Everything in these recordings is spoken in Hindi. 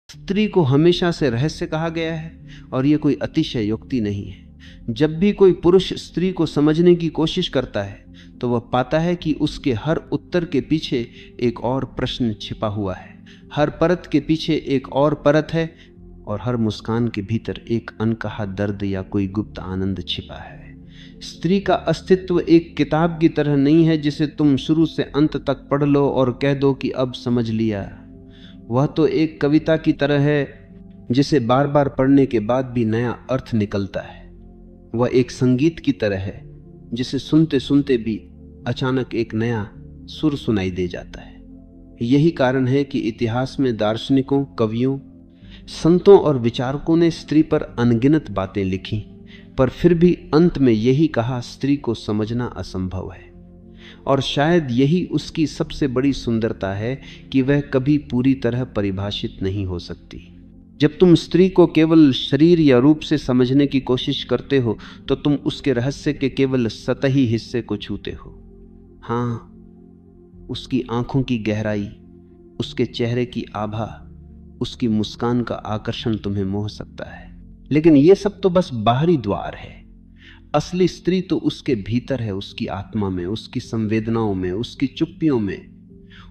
स्त्री को हमेशा से रहस्य कहा गया है और यह कोई अतिशयोक्ति नहीं है। जब भी कोई पुरुष स्त्री को समझने की कोशिश करता है तो वह पाता है कि उसके हर उत्तर के पीछे एक और प्रश्न छिपा हुआ है, हर परत के पीछे एक और परत है और हर मुस्कान के भीतर एक अनकहा दर्द या कोई गुप्त आनंद छिपा है। स्त्री का अस्तित्व एक किताब की तरह नहीं है जिसे तुम शुरू से अंत तक पढ़ लो और कह दो कि अब समझ लिया। वह तो एक कविता की तरह है जिसे बार बार पढ़ने के बाद भी नया अर्थ निकलता है। वह एक संगीत की तरह है जिसे सुनते सुनते भी अचानक एक नया सुर सुनाई दे जाता है। यही कारण है कि इतिहास में दार्शनिकों, कवियों, संतों और विचारकों ने स्त्री पर अनगिनत बातें लिखी, पर फिर भी अंत में यही कहा, स्त्री को समझना असंभव है। और शायद यही उसकी सबसे बड़ी सुंदरता है कि वह कभी पूरी तरह परिभाषित नहीं हो सकती। जब तुम स्त्री को केवल शरीर या रूप से समझने की कोशिश करते हो तो तुम उसके रहस्य के केवल सतही हिस्से को छूते हो। हाँ, उसकी आंखों की गहराई, उसके चेहरे की आभा, उसकी मुस्कान का आकर्षण तुम्हें मोह सकता है, लेकिन यह सब तो बस बाहरी द्वार है। असली स्त्री तो उसके भीतर है, उसकी आत्मा में, उसकी संवेदनाओं में, उसकी चुप्पियों में।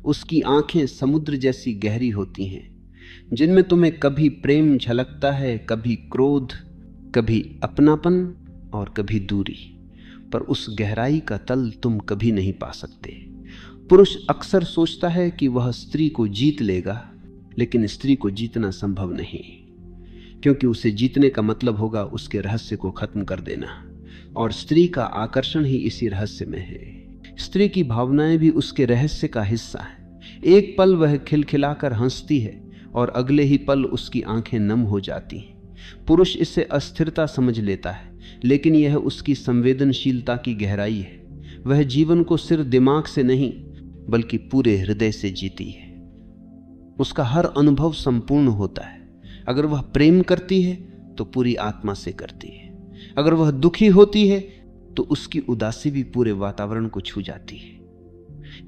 उसकी आंखें समुद्र जैसी गहरी होती हैं जिनमें तुम्हें कभी प्रेम झलकता है, कभी क्रोध, कभी अपनापन और कभी दूरी, पर उस गहराई का तल तुम कभी नहीं पा सकते। पुरुष अक्सर सोचता है कि वह स्त्री को जीत लेगा, लेकिन स्त्री को जीतना संभव नहीं, क्योंकि उसे जीतने का मतलब होगा उसके रहस्य को खत्म कर देना, और स्त्री का आकर्षण ही इसी रहस्य में है। स्त्री की भावनाएं भी उसके रहस्य का हिस्सा है। एक पल वह खिलखिलाकर हंसती है और अगले ही पल उसकी आंखें नम हो जाती हैं। पुरुष इसे अस्थिरता समझ लेता है, लेकिन यह उसकी संवेदनशीलता की गहराई है। वह जीवन को सिर्फ दिमाग से नहीं बल्कि पूरे हृदय से जीती है। उसका हर अनुभव संपूर्ण होता है। अगर वह प्रेम करती है तो पूरी आत्मा से करती है। अगर वह दुखी होती है तो उसकी उदासी भी पूरे वातावरण को छू जाती है।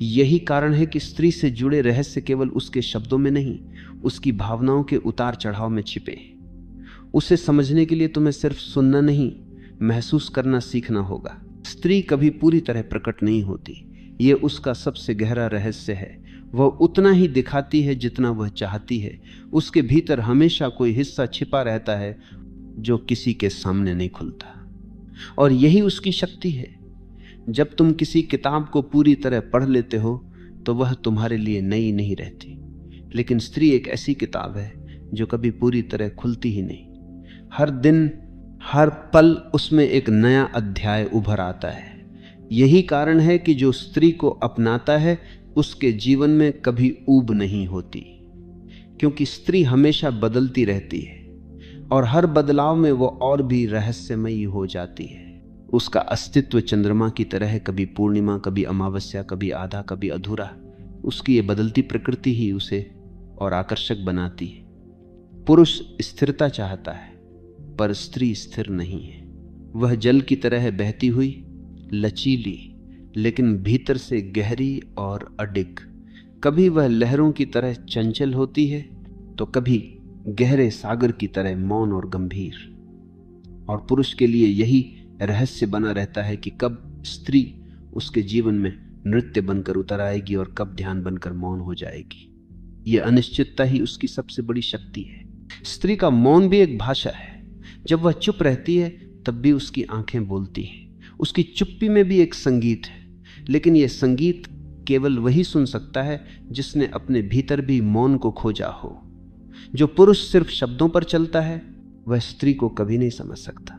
यही कारण है कि स्त्री से जुड़े रहस्य केवल उसके शब्दों में नहीं, उसकी भावनाओं के उतार चढ़ाव में छिपे। उसे समझने के लिए तुम्हें सिर्फ सुनना नहीं, महसूस करना सीखना होगा। स्त्री कभी पूरी तरह प्रकट नहीं होती, यह उसका सबसे गहरा रहस्य है। वह उतना ही दिखाती है जितना वह चाहती है। उसके भीतर हमेशा कोई हिस्सा छिपा रहता है जो किसी के सामने नहीं खुलता, और यही उसकी शक्ति है। जब तुम किसी किताब को पूरी तरह पढ़ लेते हो तो वह तुम्हारे लिए नई नहीं रहती, लेकिन स्त्री एक ऐसी किताब है जो कभी पूरी तरह खुलती ही नहीं। हर दिन, हर पल उसमें एक नया अध्याय उभर आता है। यही कारण है कि जो स्त्री को अपनाता है उसके जीवन में कभी ऊब नहीं होती, क्योंकि स्त्री हमेशा बदलती रहती है और हर बदलाव में वो और भी रहस्यमयी हो जाती है। उसका अस्तित्व चंद्रमा की तरह है, कभी पूर्णिमा, कभी अमावस्या, कभी आधा, कभी अधूरा। उसकी ये बदलती प्रकृति ही उसे और आकर्षक बनाती है। पुरुष स्थिरता चाहता है पर स्त्री स्थिर नहीं है। वह जल की तरह है, बहती हुई, लचीली, लेकिन भीतर से गहरी और अडिग। कभी वह लहरों की तरह चंचल होती है तो कभी गहरे सागर की तरह मौन और गंभीर। और पुरुष के लिए यही रहस्य बना रहता है कि कब स्त्री उसके जीवन में नृत्य बनकर उतर आएगी और कब ध्यान बनकर मौन हो जाएगी। यह अनिश्चितता ही उसकी सबसे बड़ी शक्ति है। स्त्री का मौन भी एक भाषा है। जब वह चुप रहती है तब भी उसकी आंखें बोलती हैं। उसकी चुप्पी में भी एक संगीत है, लेकिन यह संगीत केवल वही सुन सकता है जिसने अपने भीतर भी मौन को खोजा हो। जो पुरुष सिर्फ शब्दों पर चलता है वह स्त्री को कभी नहीं समझ सकता।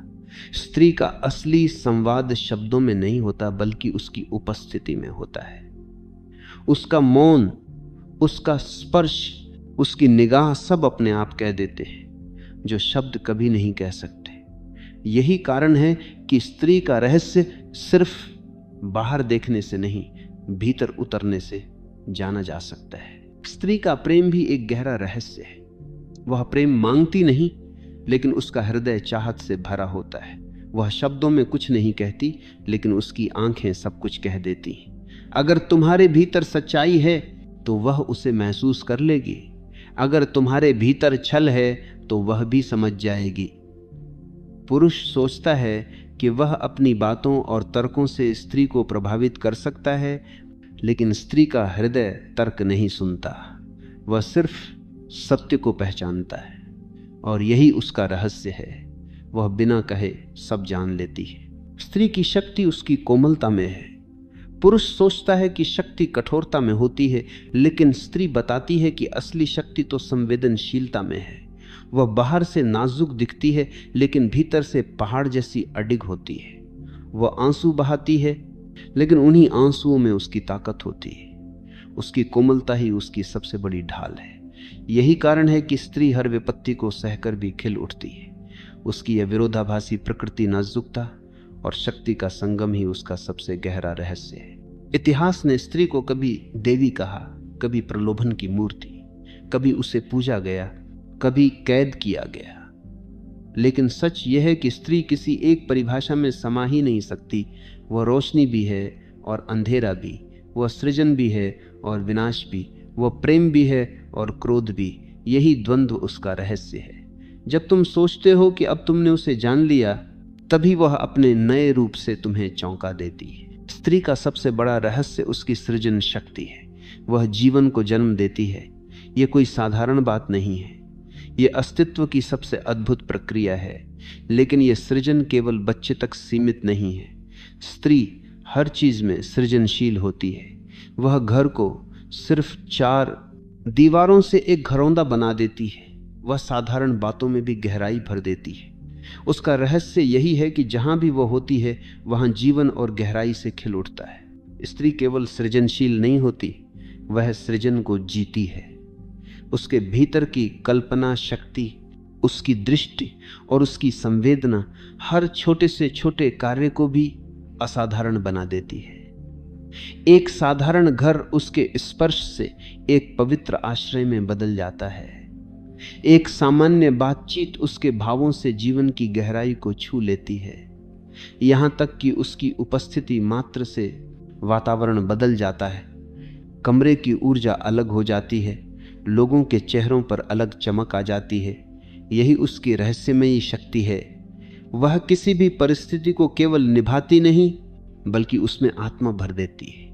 स्त्री का असली संवाद शब्दों में नहीं होता बल्कि उसकी उपस्थिति में होता है। उसका मौन, उसका स्पर्श, उसकी निगाह सब अपने आप कह देते हैं जो शब्द कभी नहीं कह सकते। यही कारण है कि स्त्री का रहस्य सिर्फ बाहर देखने से नहीं, भीतर उतरने से जाना जा सकता है। स्त्री का प्रेम भी एक गहरा रहस्य है। वह प्रेम मांगती नहीं, लेकिन उसका हृदय चाहत से भरा होता है। वह शब्दों में कुछ नहीं कहती, लेकिन उसकी आंखें सब कुछ कह देती हैं। अगर तुम्हारे भीतर सच्चाई है तो वह उसे महसूस कर लेगी। अगर तुम्हारे भीतर छल है तो वह भी समझ जाएगी। पुरुष सोचता है कि वह अपनी बातों और तर्कों से स्त्री को प्रभावित कर सकता है, लेकिन स्त्री का हृदय तर्क नहीं सुनता, वह सिर्फ सत्य को पहचानता है, और यही उसका रहस्य है। वह बिना कहे सब जान लेती है। स्त्री की शक्ति उसकी कोमलता में है। पुरुष सोचता है कि शक्ति कठोरता में होती है, लेकिन स्त्री बताती है कि असली शक्ति तो संवेदनशीलता में है। वह बाहर से नाजुक दिखती है, लेकिन भीतर से पहाड़ जैसी अडिग होती है। वह आंसू बहाती है, लेकिन उन्हीं आंसुओं में उसकी ताकत होती है। उसकी कोमलता ही उसकी सबसे बड़ी ढाल है। यही कारण है कि स्त्री हर विपत्ति को सहकर भी खिल उठती है। उसकी यह विरोधाभासी प्रकृति, नाजुकता और शक्ति का संगम ही उसका सबसे गहरा रहस्य है। इतिहास ने स्त्री को कभी देवी कहा, कभी प्रलोभन की मूर्ति, कभी उसे पूजा गया, कभी कैद किया गया। लेकिन सच यह है कि स्त्री किसी एक परिभाषा में समा ही नहीं सकती। वह रोशनी भी है और अंधेरा भी, वह सृजन भी है और विनाश भी, वह प्रेम भी है और क्रोध भी। यही द्वंद्व उसका रहस्य है। जब तुम सोचते हो कि अब तुमने उसे जान लिया, तभी वह अपने नए रूप से तुम्हें चौंका देती है। स्त्री का सबसे बड़ा रहस्य उसकी सृजन शक्ति है। वह जीवन को जन्म देती है। यह कोई साधारण बात नहीं है, यह अस्तित्व की सबसे अद्भुत प्रक्रिया है। लेकिन यह सृजन केवल बच्चे तक सीमित नहीं है। स्त्री हर चीज में सृजनशील होती है। वह घर को सिर्फ 4 दीवारों से एक घरौंदा बना देती है। वह साधारण बातों में भी गहराई भर देती है। उसका रहस्य यही है कि जहां भी वह होती है, वहां जीवन और गहराई से खिल उठता है। स्त्री केवल सृजनशील नहीं होती, वह सृजन को जीती है। उसके भीतर की कल्पना शक्ति, उसकी दृष्टि और उसकी संवेदना हर छोटे से छोटे कार्य को भी असाधारण बना देती है। एक साधारण घर उसके स्पर्श से एक पवित्र आश्रय में बदल जाता है। एक सामान्य बातचीत उसके भावों से जीवन की गहराई को छू लेती है। यहां तक कि उसकी उपस्थिति मात्र से वातावरण बदल जाता है। कमरे की ऊर्जा अलग हो जाती है, लोगों के चेहरों पर अलग चमक आ जाती है। यही उसकी रहस्यमयी शक्ति है। वह किसी भी परिस्थिति को केवल निभाती नहीं, बल्कि उसमें आत्मा भर देती है।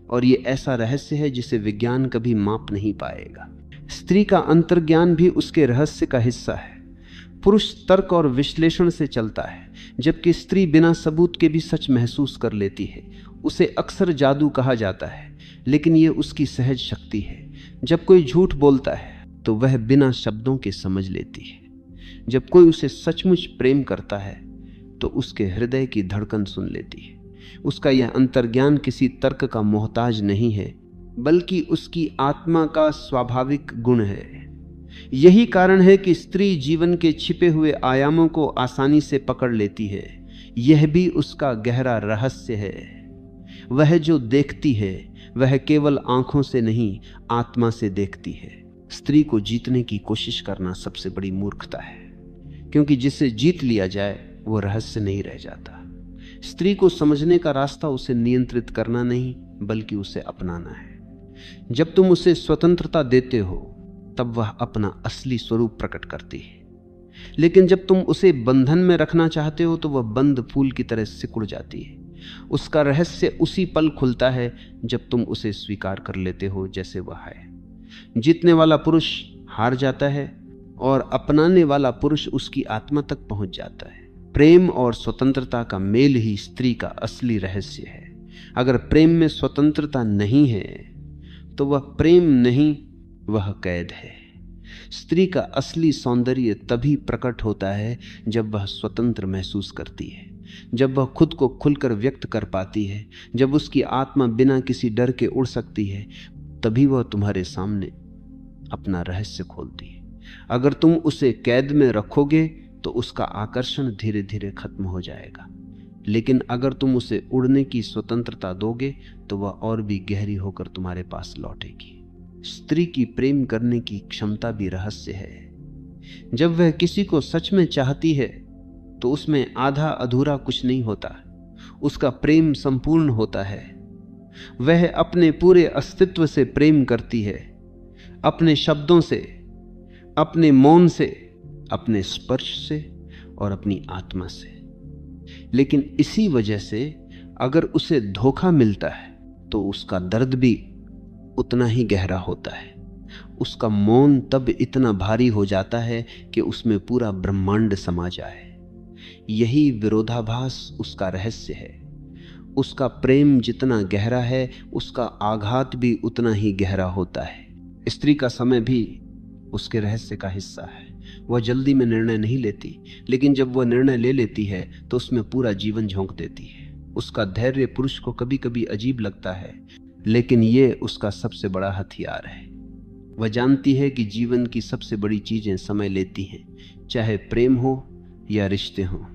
और ये ऐसा रहस्य है जिसे विज्ञान कभी माप नहीं पाएगा। स्त्री का अंतर्ज्ञान भी उसके रहस्य का हिस्सा है। पुरुष तर्क और विश्लेषण से चलता है, जबकि स्त्री बिना सबूत के भी सच महसूस कर लेती है। उसे अक्सर जादू कहा जाता है, लेकिन यह उसकी सहज शक्ति है। जब कोई झूठ बोलता है तो वह बिना शब्दों के समझ लेती है। जब कोई उसे सचमुच प्रेम करता है तो उसके हृदय की धड़कन सुन लेती है। उसका यह अंतर्ज्ञान किसी तर्क का मोहताज नहीं है, बल्कि उसकी आत्मा का स्वाभाविक गुण है। यही कारण है कि स्त्री जीवन के छिपे हुए आयामों को आसानी से पकड़ लेती है। यह भी उसका गहरा रहस्य है। वह जो देखती है वह केवल आंखों से नहीं, आत्मा से देखती है। स्त्री को जीतने की कोशिश करना सबसे बड़ी मूर्खता है, क्योंकि जिसे जीत लिया जाए वो रहस्य नहीं रह जाता। स्त्री को समझने का रास्ता उसे नियंत्रित करना नहीं, बल्कि उसे अपनाना है। जब तुम उसे स्वतंत्रता देते हो तब वह अपना असली स्वरूप प्रकट करती है। लेकिन जब तुम उसे बंधन में रखना चाहते हो तो वह बंद फूल की तरह सिकुड़ जाती है। उसका रहस्य उसी पल खुलता है जब तुम उसे स्वीकार कर लेते हो जैसे वह है। जीतने वाला पुरुष हार जाता है और अपनाने वाला पुरुष उसकी आत्मा तक पहुंच जाता है। प्रेम और स्वतंत्रता का मेल ही स्त्री का असली रहस्य है। अगर प्रेम में स्वतंत्रता नहीं है तो वह प्रेम नहीं, वह कैद है। स्त्री का असली सौंदर्य तभी प्रकट होता है जब वह स्वतंत्र महसूस करती है, जब वह खुद को खुलकर व्यक्त कर पाती है, जब उसकी आत्मा बिना किसी डर के उड़ सकती है। तभी वह तुम्हारे सामने अपना रहस्य खोलती है। अगर तुम उसे कैद में रखोगे तो उसका आकर्षण धीरे धीरे खत्म हो जाएगा, लेकिन अगर तुम उसे उड़ने की स्वतंत्रता दोगे तो वह और भी गहरी होकर तुम्हारे पास लौटेगी। स्त्री की प्रेम करने की क्षमता भी रहस्य है। जब वह किसी को सच में चाहती है तो उसमें आधा अधूरा कुछ नहीं होता, उसका प्रेम संपूर्ण होता है। वह अपने पूरे अस्तित्व से प्रेम करती है, अपने शब्दों से, अपने मौन से, अपने स्पर्श से और अपनी आत्मा से। लेकिन इसी वजह से अगर उसे धोखा मिलता है तो उसका दर्द भी उतना ही गहरा होता है। उसका मौन तब इतना भारी हो जाता है कि उसमें पूरा ब्रह्मांड समा जाए। यही विरोधाभास उसका रहस्य है। उसका प्रेम जितना गहरा है, उसका आघात भी उतना ही गहरा होता है। स्त्री का समय भी उसके रहस्य का हिस्सा है। वह जल्दी में निर्णय नहीं लेती, लेकिन जब वह निर्णय ले लेती है तो उसमें पूरा जीवन झोंक देती है। उसका धैर्य पुरुष को कभी कभी अजीब लगता है, लेकिन ये उसका सबसे बड़ा हथियार है। वह जानती है कि जीवन की सबसे बड़ी चीजें समय लेती हैं, चाहे प्रेम हो या रिश्ते हो,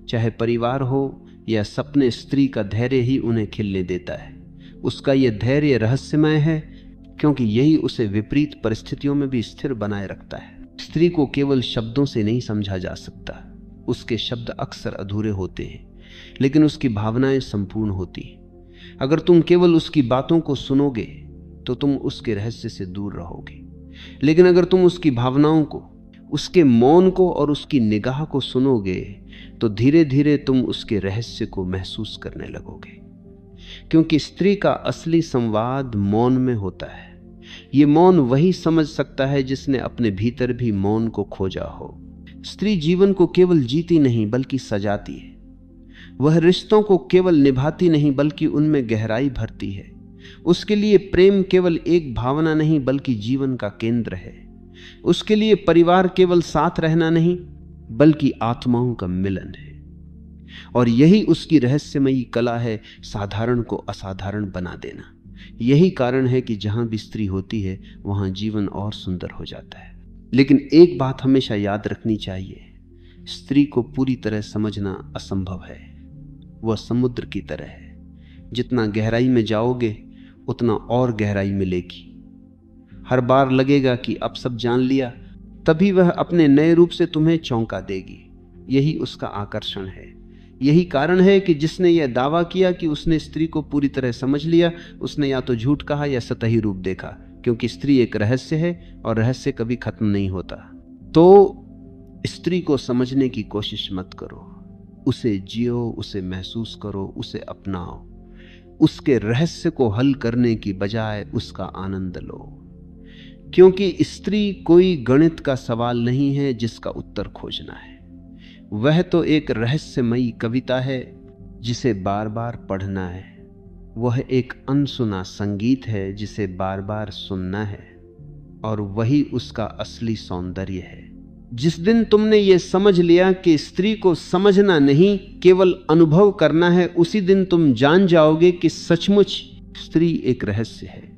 चाहे परिवार हो या सपने। स्त्री का धैर्य ही उन्हें खिलने देता है। उसका यह धैर्य रहस्यमय है, क्योंकि यही उसे विपरीत परिस्थितियों में भी स्थिर बनाए रखता है। स्त्री को केवल शब्दों से नहीं समझा जा सकता। उसके शब्द अक्सर अधूरे होते हैं, लेकिन उसकी भावनाएं संपूर्ण होती हैं। अगर तुम केवल उसकी बातों को सुनोगे तो तुम उसके रहस्य से दूर रहोगे, लेकिन अगर तुम उसकी भावनाओं को, उसके मौन को और उसकी निगाह को सुनोगे तो धीरे धीरे तुम उसके रहस्य को महसूस करने लगोगे। क्योंकि स्त्री का असली संवाद मौन में होता है। ये मौन वही समझ सकता है जिसने अपने भीतर भी मौन को खोजा हो। स्त्री जीवन को केवल जीती नहीं बल्कि सजाती है। वह रिश्तों को केवल निभाती नहीं बल्कि उनमें गहराई भरती है। उसके लिए प्रेम केवल एक भावना नहीं बल्कि जीवन का केंद्र है। उसके लिए परिवार केवल साथ रहना नहीं बल्कि आत्माओं का मिलन है। और यही उसकी रहस्यमयी कला है, साधारण को असाधारण बना देना। यही कारण है कि जहां भी स्त्री होती है वहां जीवन और सुंदर हो जाता है। लेकिन एक बात हमेशा याद रखनी चाहिए, स्त्री को पूरी तरह समझना असंभव है। वह समुद्र की तरह है, जितना गहराई में जाओगे उतना और गहराई मिलेगी। हर बार लगेगा कि अब सब जान लिया, तभी वह अपने नए रूप से तुम्हें चौंका देगी। यही उसका आकर्षण है। यही कारण है कि जिसने यह दावा किया कि उसने स्त्री को पूरी तरह समझ लिया, उसने या तो झूठ कहा या सतही रूप देखा। क्योंकि स्त्री एक रहस्य है और रहस्य कभी खत्म नहीं होता। तो स्त्री को समझने की कोशिश मत करो, उसे जियो, उसे महसूस करो, उसे अपनाओ। उसके रहस्य को हल करने की बजाय उसका आनंद लो। क्योंकि स्त्री कोई गणित का सवाल नहीं है जिसका उत्तर खोजना है। वह तो एक रहस्यमयी कविता है जिसे बार बार पढ़ना है। वह एक अनसुना संगीत है जिसे बार बार सुनना है। और वही उसका असली सौंदर्य है। जिस दिन तुमने ये समझ लिया कि स्त्री को समझना नहीं केवल अनुभव करना है, उसी दिन तुम जान जाओगे कि सचमुच स्त्री एक रहस्य है।